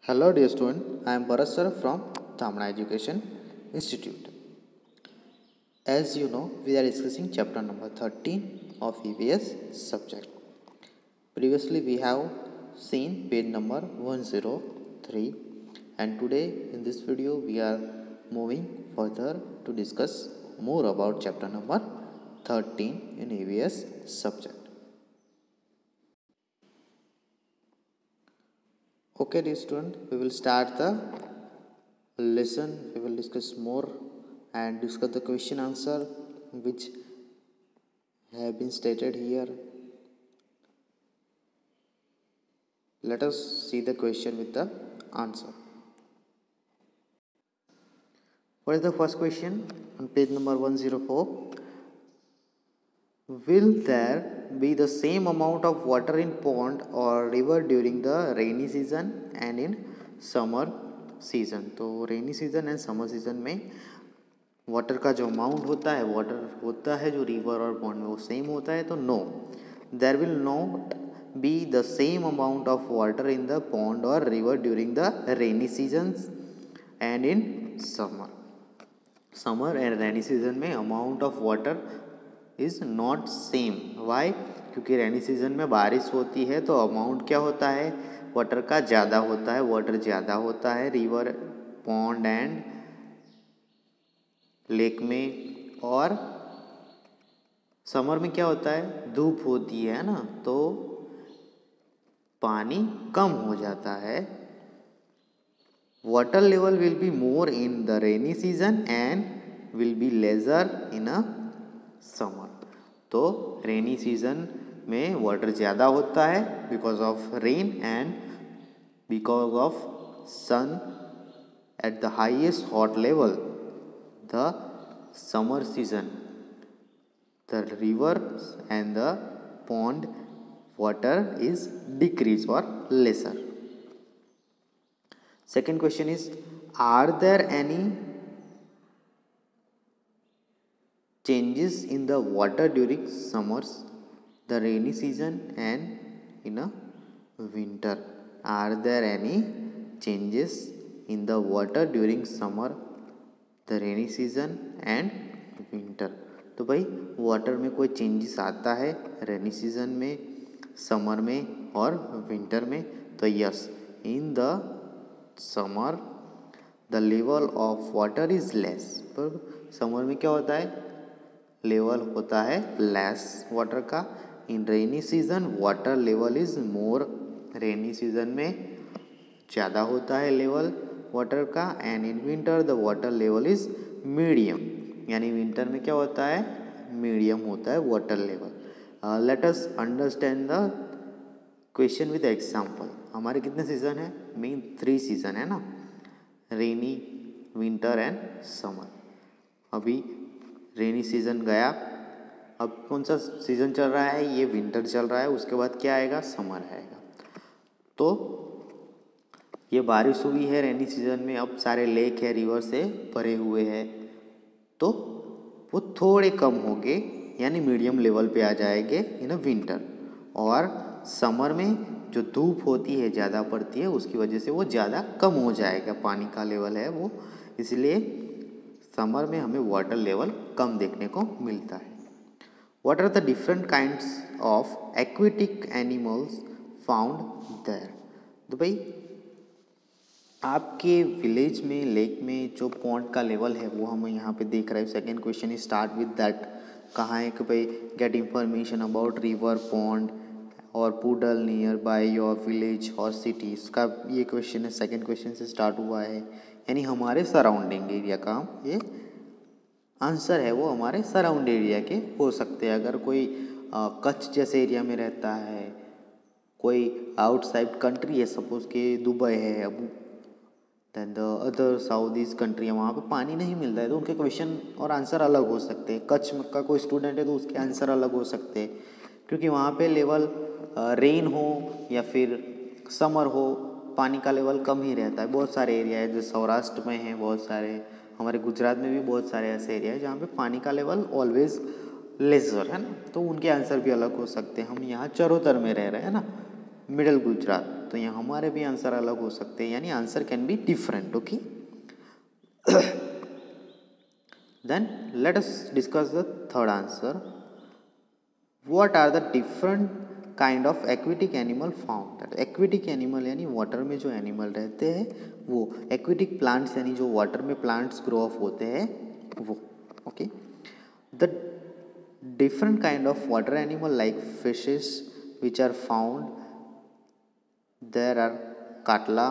Hello dear student, I am Bharat sir from Dhamana Education Institute. As you know, we are discussing chapter number 13 of EVS subject. Previously we have seen page number 103 and today in this video we are moving further to discuss more about chapter number 13 in EVS subject. Okay dear student, we will start the lesson. We will discuss more and discuss the question answer which have been stated here. Let us see the question with the answer. What is the first question on page number 104? Will there be the same amount of water in pond or river during the rainy season and in summer season? तो rainy season and summer season में water का जो amount होता है, water होता है जो river और पॉन्ड में, वो सेम होता है? तो no, there will not be the same amount of water in the pond और river during the rainy seasons and in summer and rainy season में amount of water is not same. Why? क्योंकि rainy season में बारिश होती है तो amount क्या होता है वाटर का ज़्यादा होता है, वाटर ज़्यादा होता है रिवर, पॉन्ड एंड लेक में. और समर में क्या होता है, धूप होती है ना, तो पानी कम हो जाता है. Water level will be more in the rainy season and will be lesser in a summer. तो रेनी सीजन में वाटर ज़्यादा होता है because of rain and because of sun at the highest hot level. The summer season the river and the pond water is decrease और lesser. Second question is, are there any changes in the water during summers, the rainy season and in a winter? Are there any changes in the water during summer, the rainy season and winter? तो भाई water में कोई changes आता है रेनी season में, summer में और winter में? तो yes, in the summer the level of water is less. पर समर में क्या होता है, लेवल होता है लेस वाटर का. In rainy season water level is more. Rainy season में ज़्यादा होता है लेवल वाटर का. And in winter the water level is medium. यानी विंटर में क्या होता है, मीडियम होता है water level. Let us understand the question with example. हमारे कितने सीजन है, मेन 3 सीजन है ना, रेनी, विंटर एंड समर. अभी रेनी सीजन गया, अब कौन सा सीजन चल रहा है, ये विंटर चल रहा है. उसके बाद क्या आएगा, समर आएगा. तो ये बारिश हुई है रेनी सीजन में, अब सारे लेक है, रिवर से भरे हुए हैं, तो वो थोड़े कम होंगे यानी मीडियम लेवल पे आ जाएंगे इन अ विंटर. और समर में जो धूप होती है ज़्यादा पड़ती है, उसकी वजह से वो ज़्यादा कम हो जाएगा, पानी का लेवल है वो, इसलिए समर में हमें वाटर लेवल कम देखने को मिलता है. What are the different kinds of aquatic animals found there? तो भाई आपके विलेज में, लेक में जो पॉन्ड का लेवल है वो हम यहाँ पे देख रहे हैं. Second question is start with that. कहाँ है कि भाई get information about river, pond और puddle near by your village और सिटीज़ का ये क्वेश्चन है. सेकेंड क्वेश्चन से स्टार्ट हुआ है, यानी हमारे सराउंडिंग एरिया का ये आंसर है, वो हमारे सराउंड एरिया के हो सकते हैं. अगर कोई कच्छ जैसे एरिया में रहता है, कोई आउटसाइड कंट्री है, सपोज के दुबई है, अब than the other south east country है, वहाँ पे पानी नहीं मिलता है, तो उनके क्वेश्चन और आंसर अलग हो सकते हैं. कच्छ का कोई स्टूडेंट है तो उसके आंसर अलग हो सकते हैं, क्योंकि वहाँ पे लेवल रेन हो या फिर समर हो, पानी का लेवल कम ही रहता है. बहुत सारे एरिया है जो सौराष्ट्र में है, बहुत सारे हमारे गुजरात में भी बहुत सारे ऐसे एरिया है जहाँ पे पानी का लेवल ऑलवेज लेजर है ना, तो उनके आंसर भी अलग हो सकते हैं. हम यहाँ चरोतर में रह रहे हैं ना, मिडल गुजरात, तो यहाँ हमारे भी आंसर अलग हो सकते हैं, यानी answer can be different. Okay, then let us discuss the third answer. What are the different kind of aquatic animal found. Aquatic animal यानी वाटर में जो एनिमल रहते हैं वो. एक्वेटिक प्लांट्स यानी जो वाटर में प्लांट्स ग्रो अप होते हैं वो. Okay, the different kind of water animal like fishes which are found there are katla,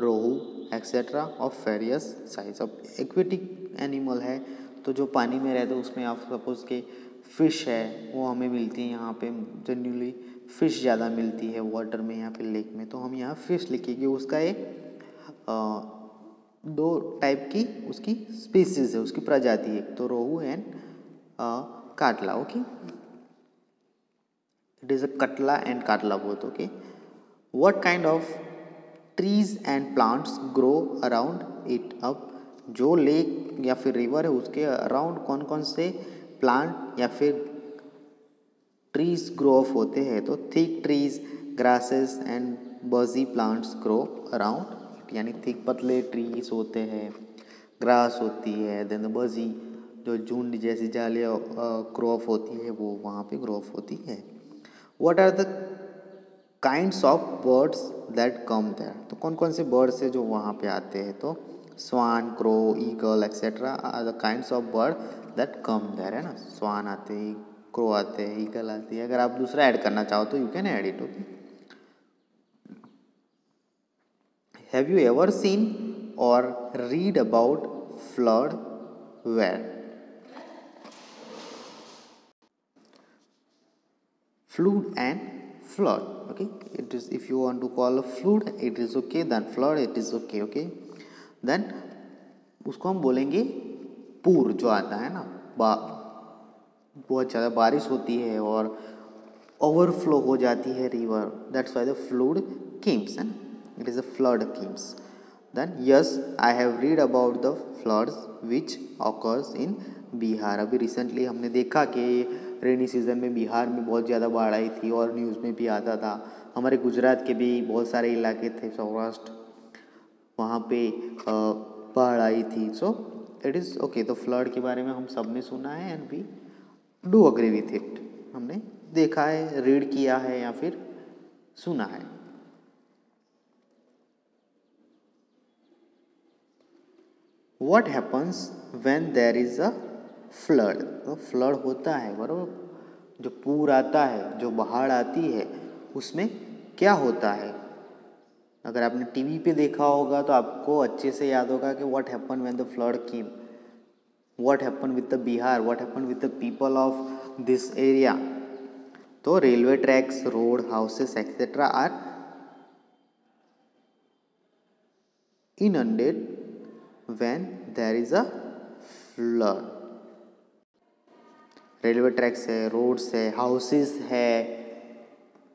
rohu etc. of various size. अब aquatic animal है तो जो पानी में रहते हैं उसमें आप सपोज के फिश है वो हमें मिलती है. यहाँ पे जनरली फिश ज़्यादा मिलती है वाटर में या फिर लेक में, तो हम यहाँ फिश लिखेंगे. उसका एक दो टाइप की उसकी स्पीसीज है, उसकी प्रजाति है, तो रोहू and Katla. Okay, it is a Katla and Katla both. Okay, what kind of trees and plants grow around it. अब जो लेक या फिर रिवर है उसके अराउंड कौन कौन से प्लांट या फिर ट्रीज ग्रो ऑफ होते हैं, तो thick trees, grasses and bushy plants grow around. यानी थिक पतले ट्रीज होते हैं, ग्रास होती है, देन बर्जी जो झुंड जैसी जालियाँ ग्रो ऑफ होती है वो वहाँ पे ग्रो ऑफ होती है. What are the kinds of birds that come there. तो कौन कौन से बर्ड्स है जो वहाँ पे आते हैं, तो swan, crow, eagle etcetera are the kinds of bird that come there. है ना, स्वान आते हैं, क्रो आते हैं, ईगल आती है. अगर आप दूसरा ऐड करना चाहो तो you can add it. Okay, have you ever seen और read about flood where. Flood and flood. Okay, it is, if you want to call a flood it is okay, then flood it is okay. Okay, then उसको हम बोलेंगे पूर. जो आता है ना, बहुत ज़्यादा बारिश होती है और ओवरफ्लो हो जाती है river, that's why the flood comes and it is a flood comes. Then yes I have read about the floods which occurs in Bihar. अभी रिसेंटली हमने देखा कि रेनी सीज़न में बिहार में बहुत ज़्यादा बाढ़ आई थी और न्यूज़ में भी आता था. हमारे गुजरात के भी बहुत सारे इलाके थे, सौराष्ट्र, वहाँ पे बाढ़ आई थी. So it is okay. तो फ्लड के बारे में हम सब ने सुना है and we do agree with it. हमने देखा है, रीड किया है या फिर सुना है. What happens when there is a flood. तो फ्लड होता है बराबर, जो पूर आता है, जो बाढ़ आती है, उसमें क्या होता है. अगर आपने टीवी पे देखा होगा तो आपको अच्छे से याद होगा कि what happen when the flood came, what happen with the Bihar, what happen with the people of this area. तो railway tracks, road, houses etcetera are inundated when there is a flood. Railway tracks है, roads है, houses है,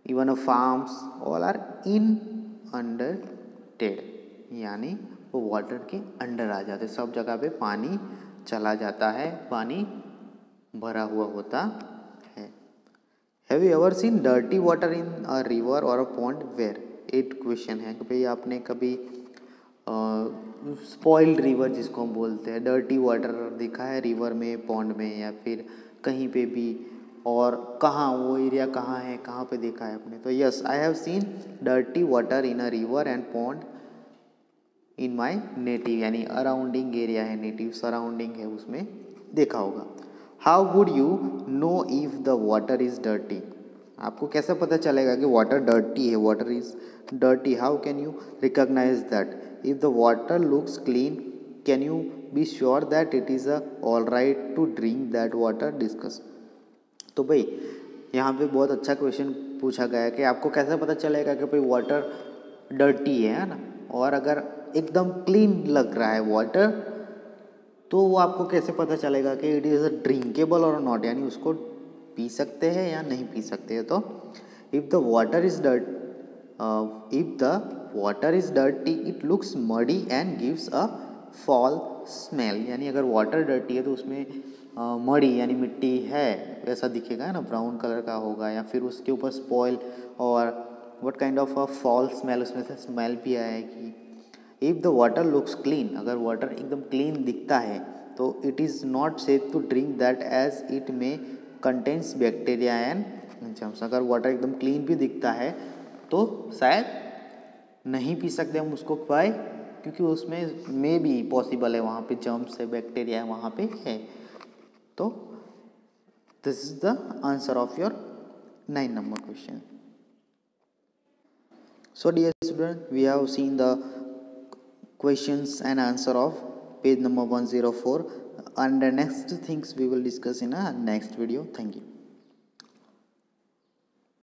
even a farms, all are inundated. यानी वो water के under आ जाते, सब जगह पे पानी चला जाता है, पानी भरा हुआ होता है. Have you ever seen dirty water in a river और a pond where. Eight question है कि भाई आपने कभी स्पॉइल्ड रिवर जिसको हम बोलते हैं, डर्टी वाटर देखा है रिवर में, पॉन्ड में या फिर कहीं पे भी, और कहाँ वो एरिया कहाँ है, कहाँ पे देखा है आपने. तो yes I have seen dirty water in a river and pond in my native, यानी अराउंडिंग एरिया है, नेटिव सराउंडिंग है, उसमें देखा होगा. How would you know if the water is dirty. आपको कैसे पता चलेगा कि वाटर डर्टी है, water is dirty. How can you recognise that. If the water looks clean can you be sure that it is all right to drink that water. Discuss. तो भाई यहाँ पे बहुत अच्छा क्वेश्चन पूछा गया है कि आपको कैसे पता चलेगा कि भाई वाटर डर्टी है ना, और अगर एकदम क्लीन लग रहा है वाटर तो वो आपको कैसे पता चलेगा कि इट इज़ अ ड्रिंकेबल और नॉट, यानी उसको पी सकते हैं या नहीं पी सकते हैं. तो if the water is dirty it looks muddy and gives a foul smell. यानी अगर वाटर डर्टी है तो उसमें मड़ी यानी मिट्टी है वैसा दिखेगा ना, ब्राउन कलर का होगा, या फिर उसके ऊपर स्पॉइल और what kind of a foul smell, उसमें से स्मेल भी आएगी। If the water looks clean, अगर वाटर एकदम क्लीन दिखता है तो it is not safe to drink that as it में कंटेन्स बैक्टीरिया एंड जर्म्स। अगर वाटर एकदम क्लीन भी दिखता है तो शायद नहीं पी सकते हम उसको, वाई, क्योंकि उसमें मे भी पॉसिबल है वहाँ पे जर्म्स है, बैक्टीरिया वहाँ पे है। तो this is the answer of your 9 number question. So dear student, we have seen the questions and answer of page number 104, and the next things we will discuss in a next video. Thank you.